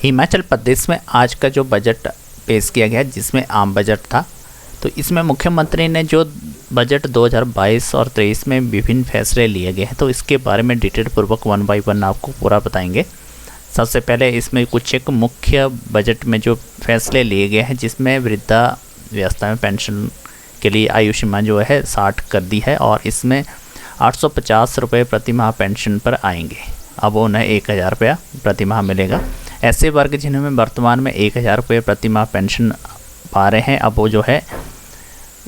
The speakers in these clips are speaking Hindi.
हिमाचल प्रदेश में आज का जो बजट पेश किया गया जिसमें आम बजट था, तो इसमें मुख्यमंत्री ने जो बजट 2022 और 23 में विभिन्न फैसले लिए गए हैं, तो इसके बारे में डिटेल पूर्वक 1 बाय 1 आपको पूरा बताएंगे। सबसे पहले इसमें कुछ एक मुख्य बजट में जो फैसले लिए गए हैं, जिसमें वृद्धावस्था में पेंशन के लिए आयु सीमा जो है 60 कर दी है और इसमें 850 रुपये प्रति माह पेंशन पर आएंगे। अब उन्हें 1000 रुपया प्रति माह मिलेगा। ऐसे वर्ग जिन्हें वर्तमान में 1000 रुपये प्रति माह पेंशन पा रहे हैं, अब वो जो है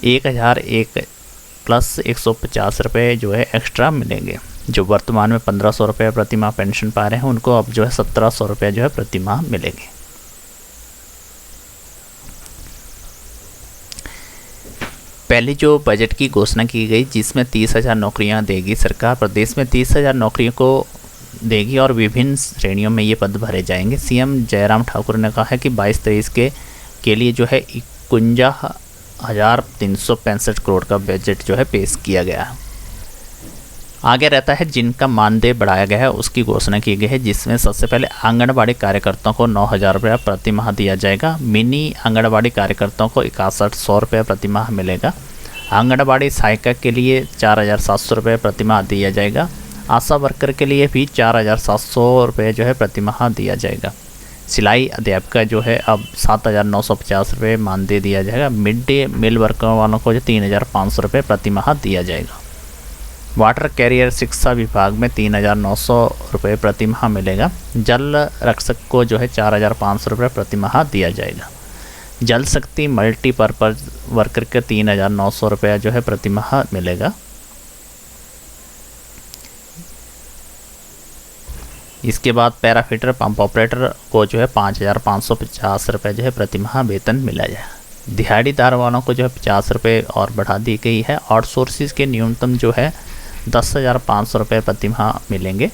1001 प्लस 150 रुपये जो है एक्स्ट्रा मिलेंगे। जो वर्तमान में 1500 रुपये प्रति माह पेंशन पा रहे हैं, उनको अब जो है 1700 रुपये जो है प्रति माह मिलेंगे। पहले जो बजट की घोषणा की गई, जिसमें 30,000 नौकरियां देगी सरकार, प्रदेश में 30,000 नौकरियों को देगी और विभिन्न श्रेणियों में ये पद भरे जाएंगे। सीएम जयराम ठाकुर ने कहा है कि 22-23 के लिए जो है 51,365 करोड़ का बजट जो है पेश किया गया है। आगे रहता है जिनका मानदेय बढ़ाया गया है, उसकी घोषणा की गई है, जिसमें सबसे पहले आंगनबाड़ी कार्यकर्ताओं को 9,000 रुपया प्रति माह दिया जाएगा। मिनी आंगनबाड़ी कार्यकर्ताओं को 6100 रुपये प्रति माह मिलेगा। आंगनबाड़ी सहायिका के लिए 4,700 रुपये प्रति माह दिया जाएगा। आशा वर्कर के लिए भी 4,700 रुपये जो है प्रति माह दिया जाएगा। सिलाई अध्यापिका जो है अब 7,950 रुपये मानदेय दिया जाएगा। मिड डे मील वर्कर वालों को जो 3,500 रुपये प्रति माह दिया जाएगा। वाटर कैरियर शिक्षा विभाग में 3,900 रुपये प्रति माह मिलेगा। जल रक्षक को जो है 4,500 रुपये प्रति माह दिया जाएगा। जल शक्ति मल्टीपर्पज़ वर्कर के 3,900 रुपया जो है प्रति माह मिलेगा। इसके बाद पैराफिटर पंप ऑपरेटर को जो है 5,550 रुपये जो है प्रति माह वेतन मिला जाएगा। दिहाड़ीदार वालों को जो है 50 रुपये और बढ़ा दी गई है। आउटसोर्सिस के न्यूनतम जो है 10,500 रुपये प्रति माह मिलेंगे।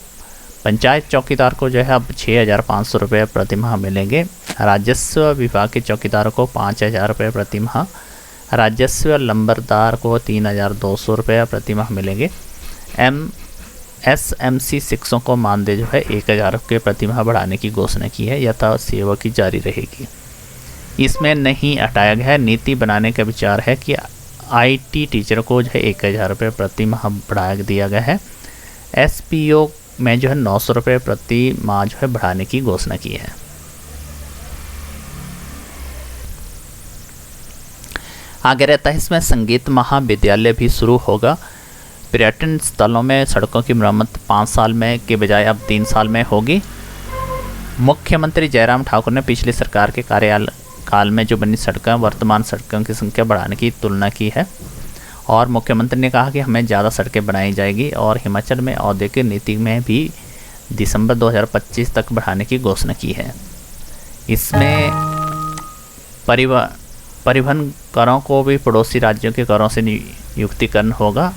पंचायत चौकीदार को जो है अब 6,500 रुपये प्रति माह मिलेंगे। राजस्व विभाग के चौकीदार को 5,000 रुपये प्रति माह। राजस्व लंबरदार को 3,200 रुपये प्रति माह मिलेंगे। SMC शिक्षकों को मानदेय जो है 1,000 रुपये प्रति माह बढ़ाने की घोषणा की है। यथा सेवा की जारी रहेगी। इसमें नहीं हटाया गया है। नीति बनाने का विचार है कि IT टीचर को जो है 1,000 रुपये प्रति माह बढ़ा दिया गया है। SPO में जो है 900 रुपये प्रति माह जो है बढ़ाने की घोषणा की है। आगे रहता है इसमें संगीत महाविद्यालय भी शुरू होगा। पर्यटन स्थलों में सड़कों की मरम्मत 5 साल में के बजाय अब 3 साल में होगी। मुख्यमंत्री जयराम ठाकुर ने पिछली सरकार के कार्यकाल में जो बनी सड़कें, वर्तमान सड़कों की संख्या बढ़ाने की तुलना की है और मुख्यमंत्री ने कहा कि हमें ज़्यादा सड़कें बनाई जाएगी और हिमाचल में औद्योगिक नीति में भी दिसंबर 2025 तक बढ़ाने की घोषणा की है। इसमें परिवहन करों को भी पड़ोसी राज्यों के करों से नियुक्तिकरण होगा।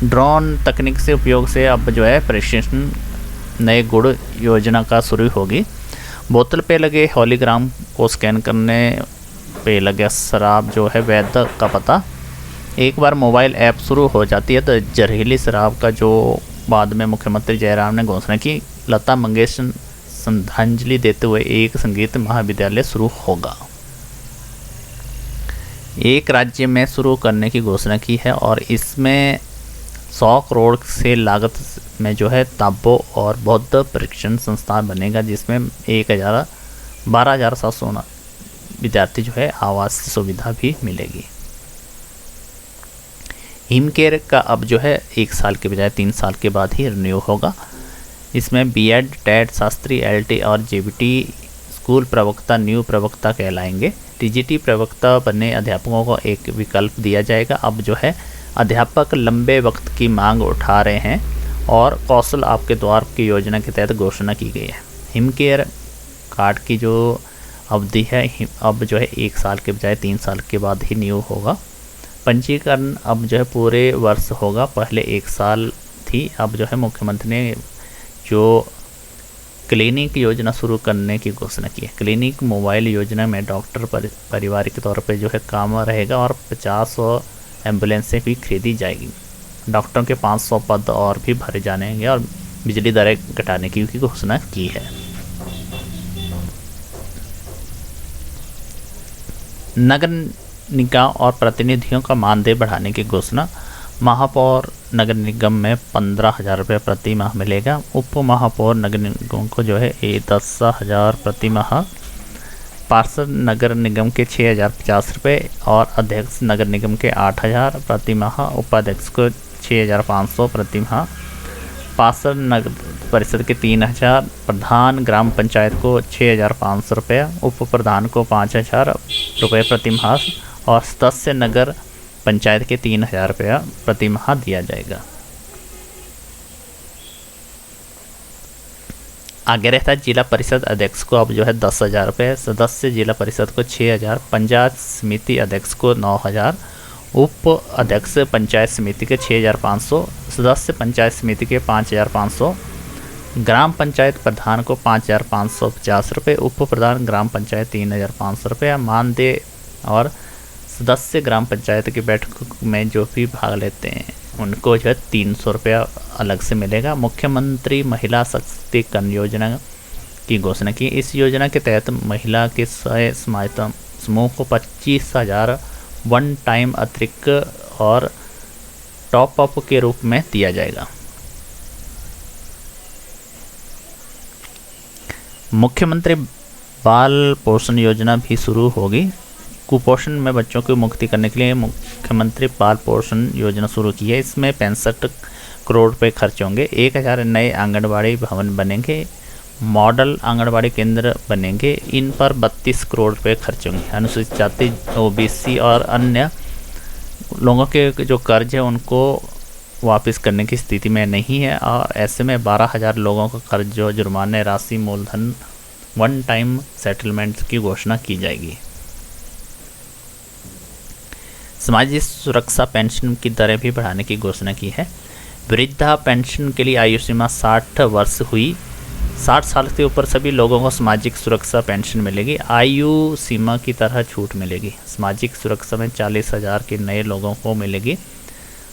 ड्रोन तकनीक से उपयोग से अब जो है प्रशिक्षण नए गुड़ योजना का शुरू होगी। बोतल पे लगे हॉलीग्राम को स्कैन करने पे लगे शराब जो है वैध का पता। एक बार मोबाइल ऐप शुरू हो जाती है तो जहरीली शराब का जो बाद में मुख्यमंत्री जयराम ने घोषणा की, लता मंगेशकर श्रद्धांजलि देते हुए एक संगीत महाविद्यालय शुरू होगा। एक राज्य में शुरू करने की घोषणा की है और इसमें 100 करोड़ से लागत में जो है ताबो और बौद्ध प्रशिक्षण संस्थान बनेगा, जिसमें 12,700 विद्यार्थी जो है आवास सुविधा भी मिलेगी। हिमकेयर का अब जो है 1 साल के बजाय 3 साल के बाद ही रिन्यू होगा। इसमें BEd, TET, शास्त्री, LT और JBT स्कूल प्रवक्ता न्यू प्रवक्ता कहलाएंगे। TGT प्रवक्ता बने अध्यापकों को एक विकल्प दिया जाएगा। अब जो है अध्यापक लंबे वक्त की मांग उठा रहे हैं और कौशल आपके द्वार की योजना के तहत घोषणा की गई है। हिमकेयर कार्ड की जो अवधि है अब जो है 1 साल के बजाय 3 साल के बाद ही न्यू होगा। पंजीकरण अब जो है पूरे वर्ष होगा, पहले 1 साल थी। अब जो है मुख्यमंत्री ने जो क्लिनिक योजना शुरू करने की घोषणा की है। क्लिनिक मोबाइल योजना में डॉक्टर परिवार के तौर पे जो है काम रहेगा और 50 एम्बुलेंसें भी खरीदी जाएगी। डॉक्टरों के 500 पद और भी भरे जाने हैं और बिजली दरें घटाने की घोषणा की है। नगर निकाय और प्रतिनिधियों का मानदेय बढ़ाने की घोषणा। महापौर नगर निगम में 15,000 रुपये प्रति माह मिलेगा। उप महापौर नगर निगम को जो है ये 10,000 प्रति माह। पार्षद नगर निगम के 6,050 रुपये और अध्यक्ष नगर निगम के 8,000 प्रति माह। उपाध्यक्ष को 6,500 प्रति माह। पार्षद नगर परिषद के 3,000। प्रधान ग्राम पंचायत को 6,500 रुपये। उप प्रधान को 5,000 रुपये प्रति माह और सदस्य नगर पंचायत के 3,000 रुपया प्रति माह दिया जाएगा। आगे रहता है जिला परिषद अध्यक्ष को अब जो है 10,000 रुपये। सदस्य जिला परिषद को 6,000। पंचायत समिति अध्यक्ष को 9,000। उप अध्यक्ष पंचायत समिति के 6,500। सदस्य पंचायत समिति के 5,500। ग्राम पंचायत प्रधान को 5,550 रुपये। उप प्रधान ग्राम पंचायत 3,500 रुपये। मानदेय और सदस्य ग्राम पंचायत की बैठक में जो भी भाग लेते हैं उनको जो है 300 रुपया अलग से मिलेगा। मुख्यमंत्री महिला सशक्तिकरण योजना की घोषणा की। इस योजना के तहत महिला के सहायता समूह को 25,000 वन टाइम अतिरिक्त और टॉप अप के रूप में दिया जाएगा। मुख्यमंत्री बाल पोषण योजना भी शुरू होगी। कुपोषण में बच्चों की मुक्ति करने के लिए मुख्यमंत्री बाल पोषण योजना शुरू की है। इसमें 65 करोड़ रुपये खर्च होंगे। 1,000 नए आंगनबाड़ी भवन बनेंगे। मॉडल आंगनबाड़ी केंद्र बनेंगे। इन पर 32 करोड़ रुपये खर्च होंगे। अनुसूचित जाति, ओबीसी और अन्य लोगों के जो कर्ज है उनको वापस करने की स्थिति में नहीं है और ऐसे में 12,000 लोगों का कर्ज जो जुर्माने राशि मूलधन वन टाइम सेटलमेंट की घोषणा की जाएगी। सामाजिक सुरक्षा पेंशन की दरें भी बढ़ाने की घोषणा की है। वृद्धा पेंशन के लिए आयु सीमा 60 वर्ष हुई। 60 साल से ऊपर सभी लोगों को सामाजिक सुरक्षा पेंशन मिलेगी। आयु सीमा की तरह छूट मिलेगी। सामाजिक सुरक्षा में 40,000 के नए लोगों को मिलेगी।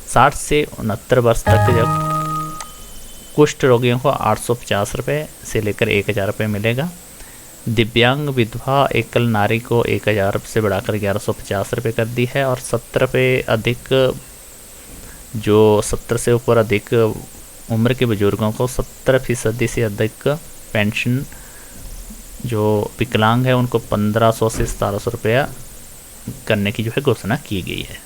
60 से 69 वर्ष तक जब कुष्ठ रोगियों को 850 रुपये से लेकर 1,000 रुपये मिलेगा। दिव्यांग विधवा एकल नारी को 1,000 से बढ़ाकर 1,150 रुपये कर दी है और 70 पे अधिक जो 70 से ऊपर अधिक उम्र के बुजुर्गों को 70% से अधिक पेंशन, जो विकलांग है उनको 1,500 से 1,700 रुपया करने की जो है घोषणा की गई है।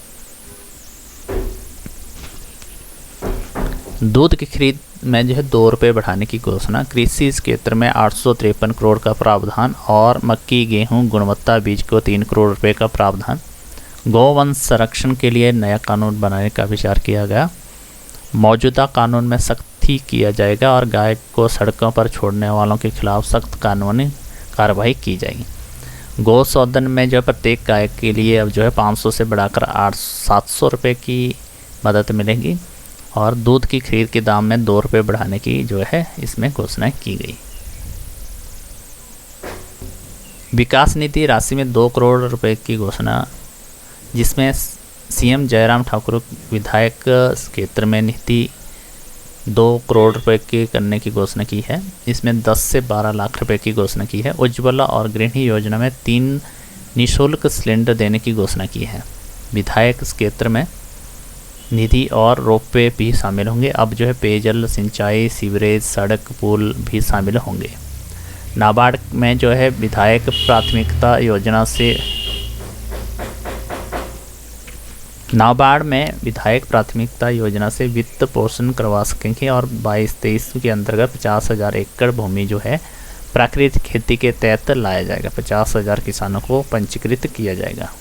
दूध की खरीद में जो है 2 रुपये बढ़ाने की घोषणा। कृषि क्षेत्र में 853 करोड़ का प्रावधान और मक्की गेहूं गुणवत्ता बीज को 3 करोड़ रुपए का प्रावधान। गौवंश संरक्षण के लिए नया कानून बनाने का विचार किया गया। मौजूदा कानून में सख्ती किया जाएगा और गाय को सड़कों पर छोड़ने वालों के खिलाफ सख्त कानूनी कार्रवाई की जाएगी। गौशोधन में जो प्रत्येक गाय के लिए अब जो है 500 से बढ़ाकर 700 रुपये की मदद मिलेगी और दूध की खरीद के दाम में 2 रुपये बढ़ाने की जो है इसमें घोषणा की गई। विकास निधि राशि में 2 करोड़ रुपए की घोषणा, जिसमें सीएम जयराम ठाकुर विधायक क्षेत्र में निधि 2 करोड़ रुपए की करने की घोषणा की है। इसमें 10 से 12 लाख रुपए की घोषणा की है। उज्ज्वला और गृहिणी योजना में 3 निःशुल्क सिलेंडर देने की घोषणा की है। विधायक क्षेत्र में निधि और रोपवे भी शामिल होंगे। अब जो है पेयजल, सिंचाई, सीवरेज, सड़क, पुल भी शामिल होंगे। नाबार्ड में जो है विधायक प्राथमिकता योजना से वित्त पोषण करवा सकेंगे और 22-23 के अंतर्गत 50,000 एकड़ भूमि जो है प्राकृतिक खेती के तहत लाया जाएगा। 50,000 किसानों को पंजीकृत किया जाएगा।